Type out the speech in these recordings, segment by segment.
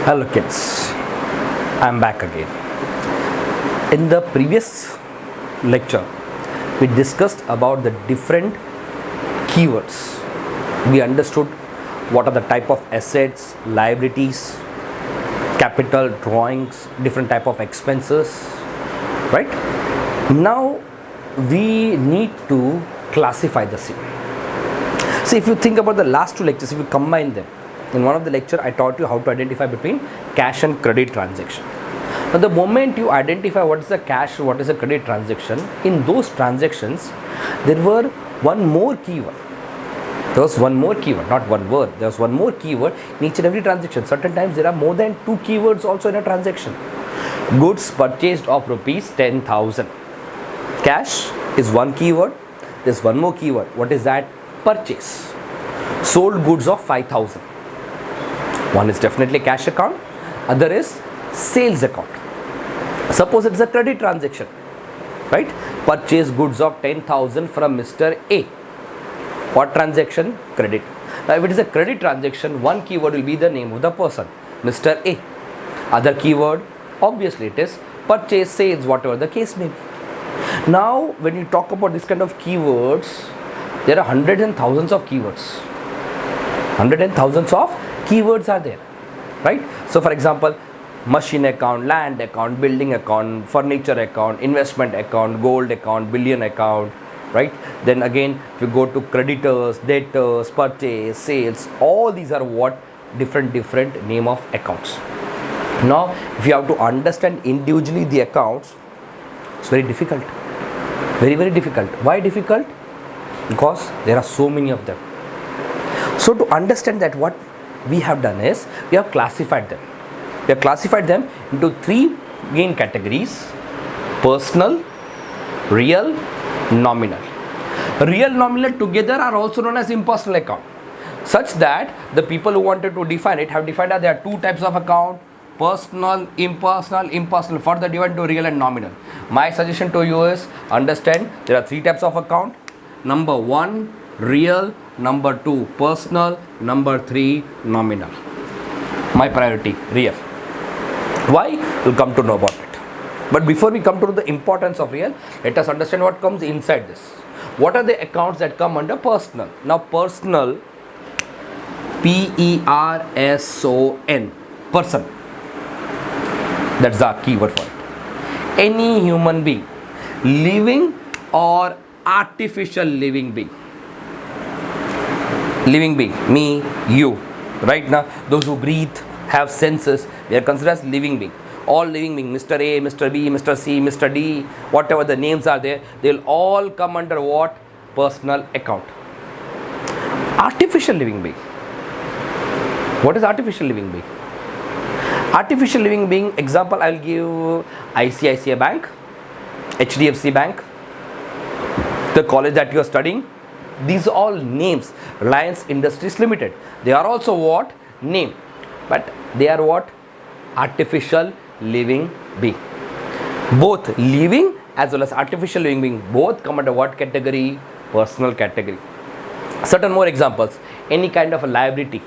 Hello kids, I'm back again. In the previous lecture, we discussed about the different keywords. We understood what are the type of assets, liabilities, capital, drawings, different type of expenses, right? Now we need to classify the same. See, if you think about the last two lectures, if you combine them, in one of the lecture I taught you how to identify between cash and credit transaction. Now the moment you identify what is the cash, what is the credit transaction, in those transactions there were one more keyword. There was one more keyword, not one word. There was one more keyword in each and every transaction. Certain times there are more than two keywords also in a transaction. Goods purchased of rupees 10,000. Cash is one keyword. There's one more keyword. What is that? Purchase. Sold goods of 5,000. One is definitely cash account, other is sales account. Suppose it's a credit transaction, right? Purchase goods of 10,000 from Mr. A. What transaction? Credit. Now if it is a credit transaction, one keyword will be the name of the person, Mr. A. Other keyword, obviously it is purchase, sales, whatever the case may be. Now when you talk about this kind of keywords, there are hundreds and thousands of keywords. Hundreds and thousands of keywords are there, right? So for example, machine account, land account, building account, furniture account, investment account, gold account, billion account, right? Then again, if you go to creditors, debtors, purchase, sales, all these are what? Different name of accounts. Now if you have to understand individually the accounts, it's very difficult. Very difficult. Why difficult? Because there are so many of them. So to understand that, what we have done is we have classified them. We have classified them into three main categories: personal, real, nominal. Real, nominal together are also known as impersonal account, such that the people who wanted to define it have defined that there are two types of account: personal, impersonal, further divided to real and nominal. My suggestion to you is understand there are three types of account. Number one, real. Number two, personal. Number three, nominal. My priority, real. Why? We'll come to know about it. But before we come to the importance of real, let us understand what comes inside this. What are the accounts that come under personal? Now personal, P-E-R-S-O-N, person. That's the keyword for it. Any human being, living or artificial living being. Living being, me, you, right? Now those who breathe, have senses, they are considered as living being. All living being, Mr. A, Mr. B, Mr. C, Mr. D, whatever the names are there, they will all come under what? Personal account. Artificial living being. What is artificial living being? Artificial living being, example I will give: ICICI Bank, HDFC Bank, the college that you are studying. These are all names. Reliance Industries Limited, they are also what? Name, but they are what? Artificial living being. Both living as well as artificial living being, both come under what category? Personal category. Certain more examples: any kind of a liability,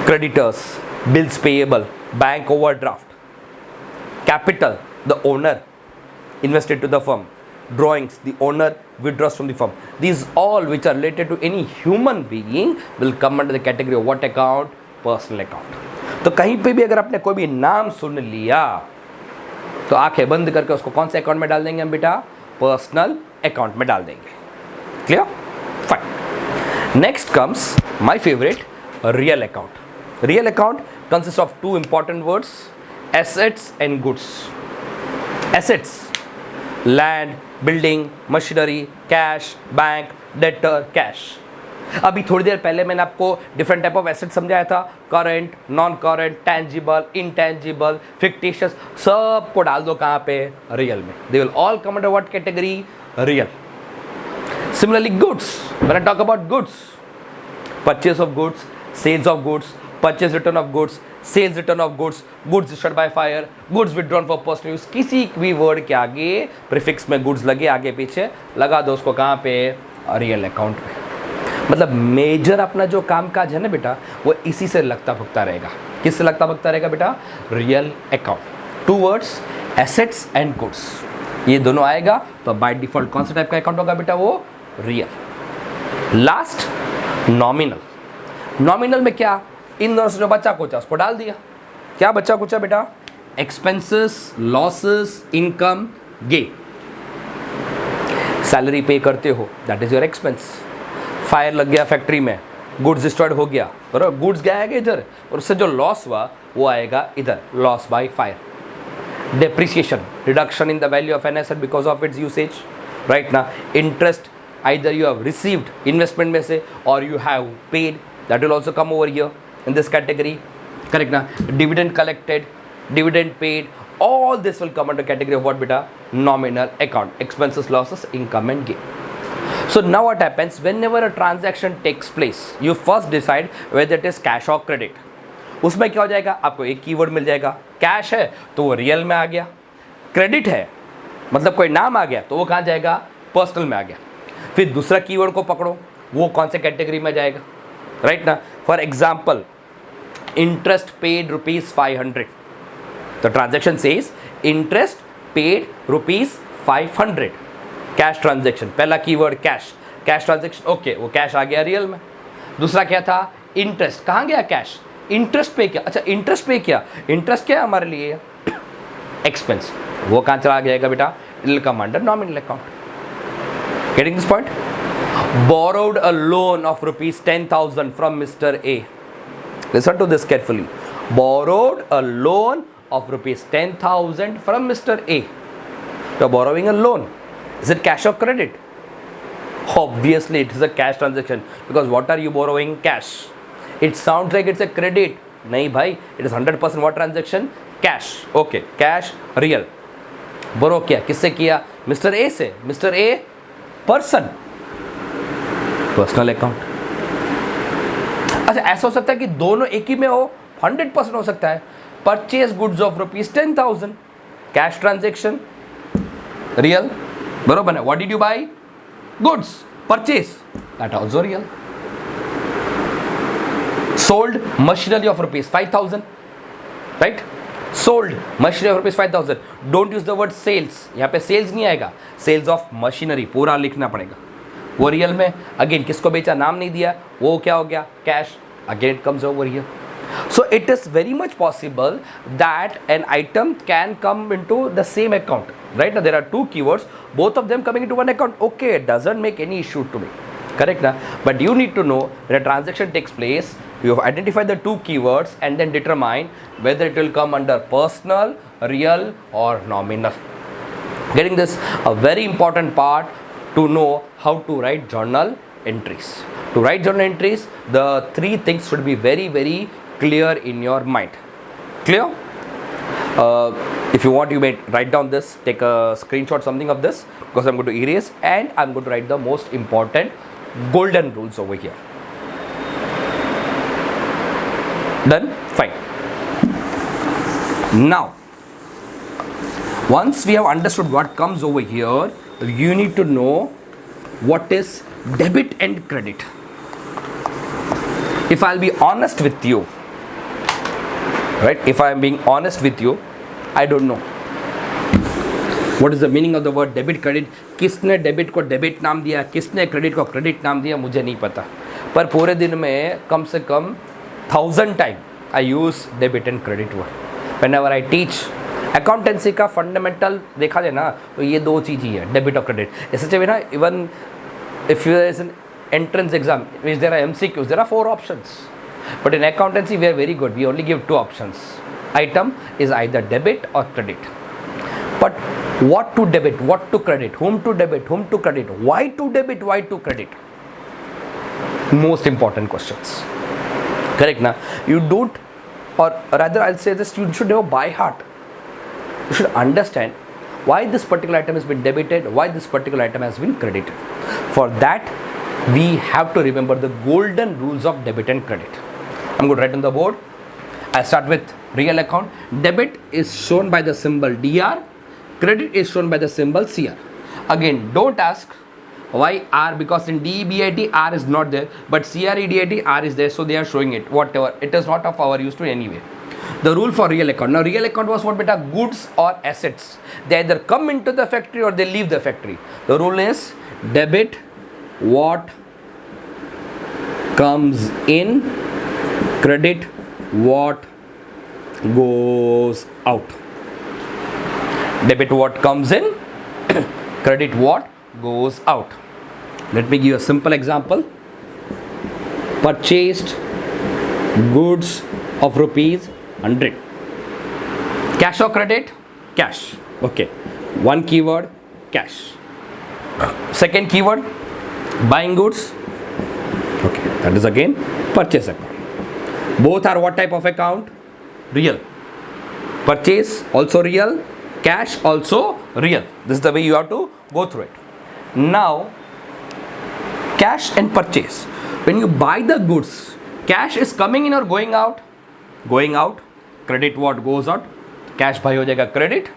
creditors, bills payable, bank overdraft, capital, the owner invested to the firm, drawings, the owner withdraws from the firm. These all which are related to any human being will come under the category of what account? Personal account. तो कहीं पे भी अगर आपने कोई भी नाम सुन लिया तो आंखें बंद करके उसको कौन से अकाउंट में डाल देंगे हम बेटा? पर्सनल अकाउंट में डाल देंगे. Clear? Fine. Next comes my favourite, real account. Real account consists of two important words: assets and goods. Assets, land, building, machinery, cash, bank, debtor, cash. अभी थोड़ी देर पहले मैंने आपको डिफरेंट टाइप ऑफ एसेट समझाया था: current, non current, tangible, intangible, fictitious. सबको डाल दो कहाँ पे? रियल में. They will all come under what category? Real. Similarly goods, when I talk about goods, purchase of goods, sales of goods, purchase return of goods, sales return of goods, goods destroyed by fire, goods withdrawn for personal use. किसी भी word के आगे prefix में goods लगे, आगे पीछे लगा दो उसको कहाँ पे? रियल अकाउंट पे. मतलब मेजर अपना जो काम काज है ना बेटा, वो इसी से लगता फुकता रहेगा. किससे लगता भगता रहेगा बेटा? Real account. Two words, assets and goods, ये दोनों आएगा तो बाय डिफॉल्ट कौन सा टाइप का अकाउंट होगा बेटा? वो रियल। Last, nominal. नॉमिनल में क्या? इन दोनों से जो बच्चा कुचा उसको डाल दिया। क्या बच्चा कुचा बेटा? Expenses, losses, income, gain. Salary पे करते हो, that is your expense. Fire लग गया फैक्ट्री में, गुड्स डिस्ट्रॉयड हो गया, बराबर, गुड्स गया है इधर, और उससे जो लॉस हुआ वो आएगा इधर, loss by fire. Depreciation, reduction in the value of an asset because of its usage, right ना। Interest, either you have received investment में से or you have paid, that will also come over here in this category, correct na. Dividend collected, dividend paid, all this will come under category of what beta? Nominal account, expenses, losses, income and gain. So now what happens, whenever a transaction takes place, you first decide whether it is cash or credit. उसमें क्या हो जाएगा? आपको एक keyword मिल जाएगा। Cash है तो वो रियल में आ गया, क्रेडिट है मतलब कोई नाम आ गया तो वो कहाँ जाएगा? पर्सनल में आ गया। फिर दूसरा कीवर्ड को पकड़ो, वो कौन से कैटेगरी में जाएगा, राइट ना। फॉर एग्जाम्पल, इंटरेस्ट पेड ₹500, तो transaction says interest paid ₹500, cash transaction. पहला keyword cash, cash transaction, okay, वो कैश आ गया रियल में। दूसरा क्या था? इंटरेस्ट, कहाँ गया कैश? इंटरेस्ट पे किया, अच्छा इंटरेस्ट पे किया, इंटरेस्ट क्या है हमारे लिए? एक्सपेंस, वो कहाँ चला जाएगा बेटा? It will come under nominal account. Getting this point? Borrowed a loan of ₹10,000 from Mr. A. Listen to this carefully. Borrowed a loan of ₹10,000 from Mr. A. You are borrowing a loan. Is it cash or credit? Obviously, it is a cash transaction because what are you borrowing? Cash. It sounds like it's a credit. नहीं भाई, it is 100% what transaction? Cash. Okay, cash, real. Borrow किया, किससे किया? Mr. A से। Mr. A person, personal account. अच्छा, ऐसा हो सकता है कि दोनों एक ही में हो, 100% हो सकता है। Purchase goods of ₹10,000, cash transaction, real, बरोबर है। What did you buy? Goods, purchase, that also real. Sold machinery of ₹5,000, right, sold machinery of ₹5,000। Don't use the word sales, यहाँ पे सेल्स नहीं आएगा, सेल्स ऑफ मशीनरी पूरा लिखना पड़ेगा। वो रियल में, अगेन किसको बेचा, नाम नहीं दिया, वो क्या हो गया? Cash, again it comes over here. So it is very much possible that an item can come into the same account, right? Now there are two keywords, both of them coming into one account. Okay, it doesn't make any issue to me, correct na? But you need to know when a transaction takes place, you have identified the two keywords and then determine whether it will come under personal, real or nominal. Getting this, a very important part to know how to write journal entries. To write journal entries, the three things should be very, very clear in your mind. Clear? If you want, you may write down this, take a screenshot something of this, because I'm going to erase and I'm going to write the most important golden rules over here. Done? Fine. Now, once we have understood what comes over here, you need to know what is debit and credit. If I'll be honest with you, right, if I am being honest with you, I don't know what is the meaning of the word debit credit. किसने debit को debit नाम दिया, किसने credit को credit नाम दिया, मुझे नहीं पता, पर पूरे दिन में कम से कम 1000 time I use debit and credit word whenever I teach. Accountancy का फंडामेंटल देखा जाए ना तो ये दो चीज़ ही है, डेबिट और क्रेडिट। ऐसे चाहिए ना, even if you is an entrance exam which there are MCQs, there are 4 options, but in accountancy we are very good, we only give 2 options. Item is either debit or credit, but what to debit, what to credit, whom to debit, whom to credit, why to debit, why to credit, most important questions, correct na? You don't, or rather I'll say this, you should know by heart, you should understand why this particular item has been debited, why this particular item has been credited. For that we have to remember the golden rules of debit and credit. I'm going to write on the board. I start with real account. Debit is shown by the symbol DR. Credit is shown by the symbol CR. Again, don't ask why R, because in DEBIT R is not there, but CREDIT R is there, so they are showing it. Whatever, it is not of our use to anyway. The rule for real account. Now real account was what beta? Goods or assets. They either come into the factory or they leave the factory. The rule is debit what comes in, credit what goes out. Debit what comes in, credit what goes out. Let me give you a simple example. Purchased goods of rupees 100. Cash or credit? Cash. Okay. One keyword, cash. Second keyword, buying goods. Okay, that is again purchase account. Both are what type of account? Real. Purchase also real, cash also real. This is the way you have to go through it. Now, cash and purchase. When you buy the goods, cash is coming in or going out? Going out. Credit what goes out? Cash भाई हो जाएगा credit.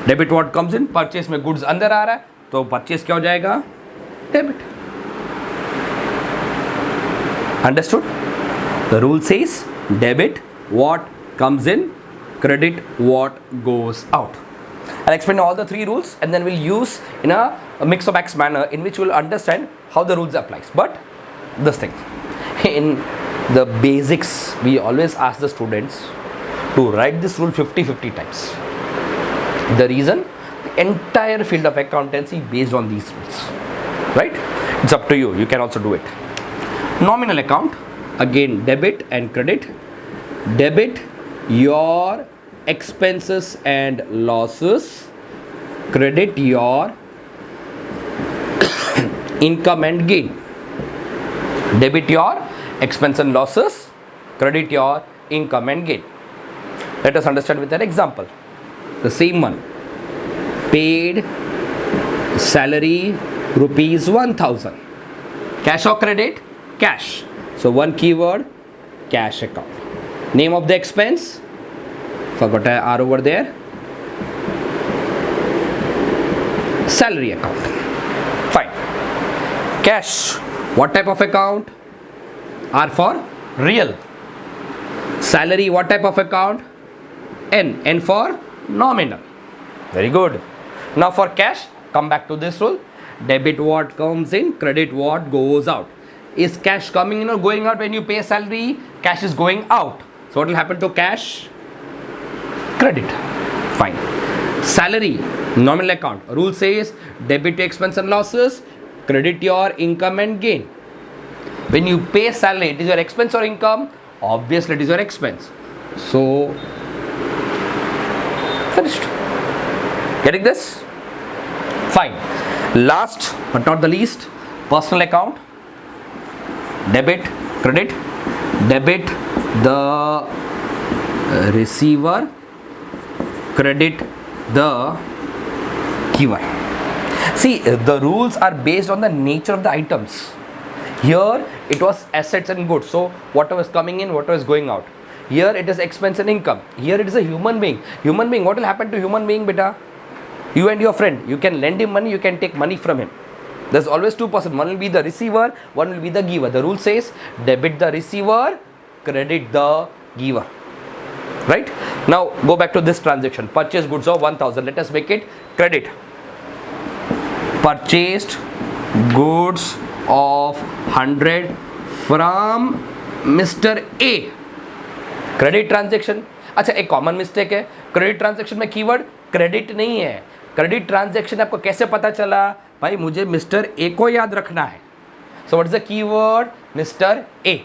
Debit what comes in? Purchase में goods अंदर आ रहा है तो purchase क्या हो जाएगा? Debit. Understood? The rule says debit what comes in, credit what goes out. I'll explain all the three rules and then we'll use in a mix of X manner in which we'll understand how the rules applies. But this thing, in the basics, we always ask the students to write this rule 50-50 times. The reason, the entire field of accountancy based on these rules, right? It's up to you. You can also do it. Nominal account, again debit and credit. Debit your expenses and losses, credit your income and gain. Debit your expense and losses, credit your income and gain. Let us understand with an example. The same one. Paid salary rupees 1000. Cash or credit? Cash. So one keyword, cash account. Name of the expense? Forgot a R over there. Salary account. Fine. Cash. What type of account? R for real. Salary. What type of account? N. N for nominal. Very good. Now for cash, come back to this rule. Debit what comes in, credit what goes out. Is cash coming in or going out when you pay salary? Cash is going out. So what will happen to cash? Credit. Fine. Salary, nominal account. Rule says debit expense and losses, credit your income and gain. When you pay salary, it is your expense or income? Obviously it is your expense. So finished. Getting this? Fine. Last but not the least, personal account. Debit, credit. Debit the receiver, credit the giver. See, the rules are based on the nature of the items. Here it was assets and goods, so whatever is coming in, whatever is going out. Here it is expense and income. Here it is a human being. Human being, what will happen to human being, beta? You and your friend, you can lend him money, you can take money from him. There's always two persons. One will be the receiver, one will be the giver. The rule says debit the receiver, credit the giver. Right? Now go back to this transaction. Purchase goods of 1000. Let us make it credit. Purchased goods of 100 from Mr. A. Credit transaction. अच्छा एक common mistake है, credit transaction में keyword credit नहीं है. Credit transaction आपको कैसे पता चला? भाई मुझे मिस्टर ए को याद रखना है. So what is the keyword? Mister A.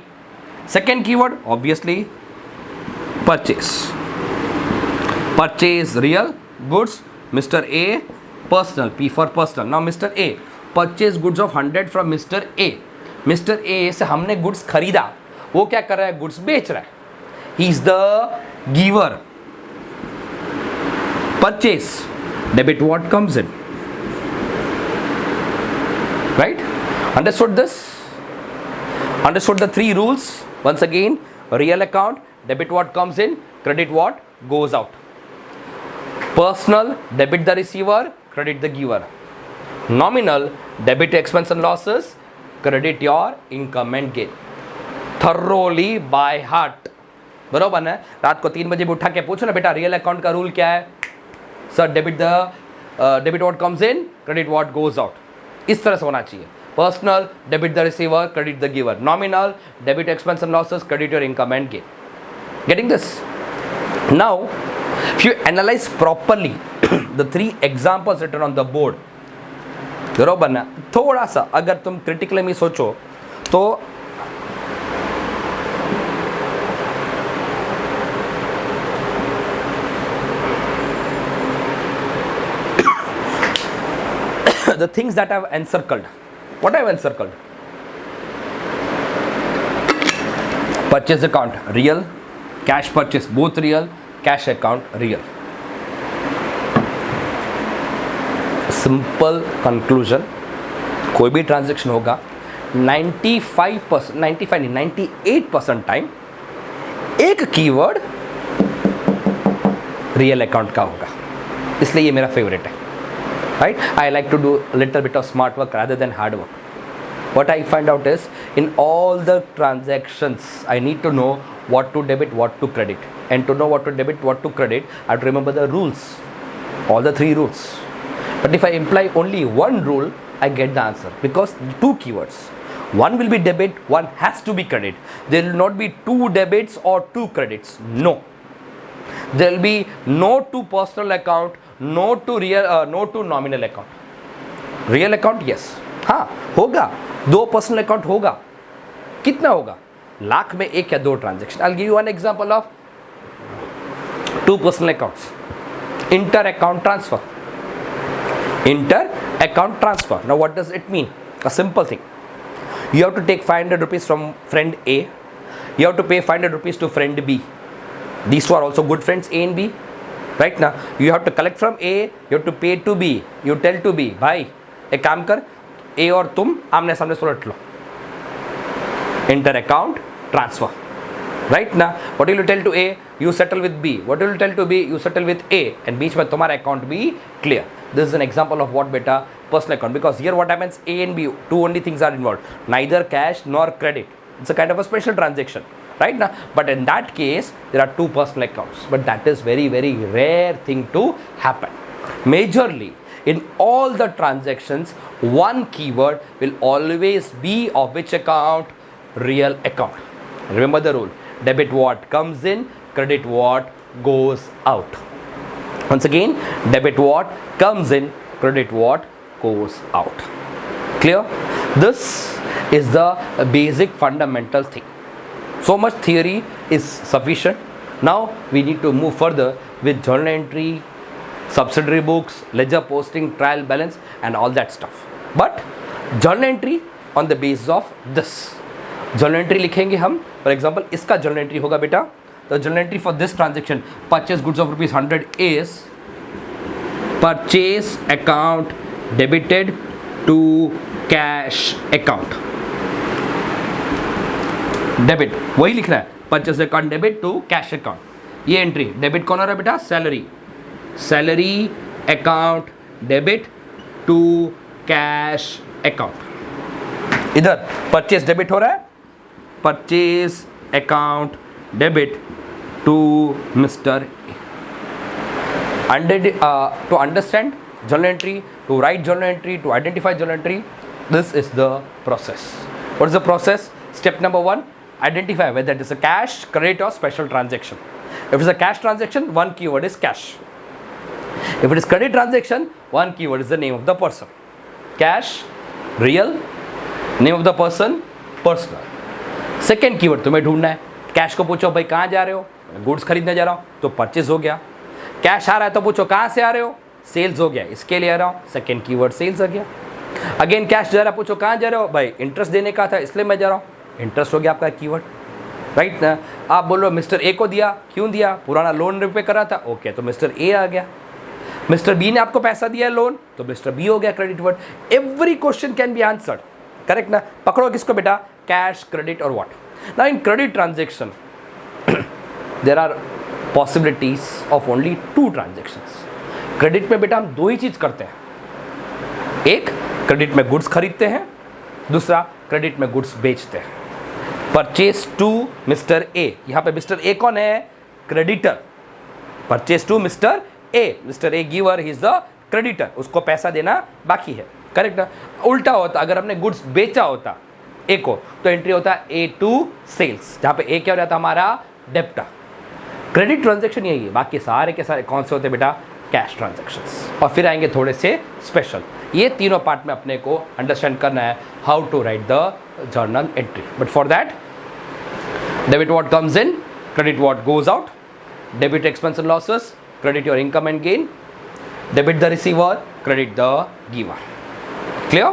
Second keyword obviously purchase. Purchase real goods, mister A personal, P for personal. Now mister A purchase goods of 100 from mister A. Mister A से हमने goods खरीदा, वो क्या कर रहा है? Goods बेच रहा है. ही is the giver. Purchase, debit what comes in. Right? Understood this? Understood the three rules? Once again, real account, debit what comes in, credit what goes out. Personal, debit the receiver, credit the giver. Nominal, debit expense and losses, credit your income and gain. Thoroughly by heart. बरोबर ना? रात को 3 बजे भी उठा के पूछो ना बेटा रियल अकाउंट का रूल क्या है, sir debit what comes in, credit what goes out, इस तरह से होना चाहिए. Personal debit the receiver, credit the giver. Nominal debit expense and losses, credit your income and gain. Getting this? Now if you analyze properly the 3 examples written on the board, बरोबर ना? थोड़ा सा अगर तुम क्रिटिकली में सोचो तो the things that I've encircled, what I've encircled: purchase account real, cash purchase both real, cash account real. Simple conclusion, कोई भी ट्रांजेक्शन होगा 98% टाइम एक कीवर्ड रियल अकाउंट का होगा, इसलिए ये मेरा फेवरेट है. Right, I like to do little bit of smart work rather than hard work. What I find out is in all the transactions I need to know what to debit, what to credit, and to know what to debit, what to credit, I have to remember the rules, all the 3 rules. But if I imply only one rule, I get the answer because 2 keywords. One will be debit, one has to be credit. There will not be 2 debits or 2 credits. No. There will be no to personal account, no to nominal account. Real account, yes. हाँ होगा, 2 personal account होगा. कितना होगा? लाख में 1 या 2 transaction. I'll give you one example of 2 personal accounts. Inter account transfer. Now what does it mean? A simple thing. You have to take 500 rupees from friend A. You have to pay 500 rupees to friend B. These 2 are also good friends, A and B. Right now, you have to collect from A, you have to pay to B. You tell to B, भाई एक काम कर, A और तुम आमने सामने सुलट लो. Inter account transfer. Right now, what will you tell to A? You settle with B. What will you tell to B? You settle with A. And बीच में तुम्हारा account भी clear. This is an example of what beta personal account, because here what happens, A and B, 2 only things are involved, neither cash nor credit. It's a kind of a special transaction, right now. But in that case, there are 2 personal accounts. But that is very, very rare thing to happen. Majorly, in all the transactions, one keyword will always be of which account? Real account. Remember the rule: debit what comes in, credit what goes out. Once again, debit what comes in, credit what goes out. Clear? This is the basic fundamental thing. So much theory is sufficient. Now we need to move further with journal entry, subsidiary books, ledger posting, trial balance and all that stuff. But journal entry on the basis of this. journal entry लिखेंगे हम. For example, इसका journal entry होगा बेटा. The journal entry for this transaction, purchase goods of rupees 100 is purchase account debited to cash account. Debit वही लिखना है, purchase account debit to cash account. ये entry debit कौन हो रहा है बेटा? Salary account debit to cash account. इधर परचेस डेबिट हो रहा है, purchase account debit to Mr. To understand journal entry, to write journal entry, to identify journal entry, this is the process. What is the process? Step number 1, identify whether it is a cash, credit or special transaction. If it is a cash transaction, one keyword is cash. If it is credit transaction, one keyword is the name of the person. Cash, real, name of the person, personal. Second keyword तुम्हें ढूंढना है. Cash को पूछो भाई कहाँ जा रहे हो? गुड्स खरीदने जा रहा हूँ, तो परचेज हो गया. कैश आ रहा है तो पूछो कहाँ से आ रहे हो? सेल्स हो गया, इसके लिए आ रहा हूँ, सेकेंड कीवर्ड सेल्स आ गया. अगेन कैश जा रहा है, पूछो कहाँ जा रहे हो? भाई इंटरेस्ट देने का था इसलिए मैं जा रहा हूँ, इंटरेस्ट हो गया आपका कीवर्ड. राइट ना? आप बोलो मिस्टर ए को दिया, क्यों दिया? पुराना लोन रिपे करा था, ओके, तो मिस्टर ए आ गया. मिस्टर बी ने आपको पैसा दिया लोन, तो मिस्टर बी हो गया credit word. Every question can be answered. Correct ना? पकड़ो किसको बेटा? कैश, क्रेडिट और what. Now in credit transaction, there are possibilities of only 2 transactions. Credit में बेटा हम 2 ही चीज़ करते हैं. एक क्रेडिट में गुड्स खरीदते हैं, दूसरा क्रेडिट में गुड्स बेचते हैं. परचेज टू मिस्टर ए, यहां पे मिस्टर ए कौन है? Creditor. Purchase to mister A giver, he is the creditor, उसको पैसा देना बाकी है. करेक्ट. उल्टा होता, अगर हमने गुड्स बेचा होता ए को, तो एंट्री होता ए टू सेल्स, जहां पे ए क्या हो जाता हमारा? डेप्टर. क्रेडिट ट्रांजैक्शन यही है, बाकी सारे के सारे कौन से होते हैं बेटा? Cash transactions. और फिर आएंगे थोड़े से स्पेशल. ये तीनों पार्ट में अपने को अंडरस्टैंड करना है how to write the journal entry. But for that, debit what comes in, credit what goes out, debit expense and losses, credit your income and gain, debit the receiver, credit the giver. Clear?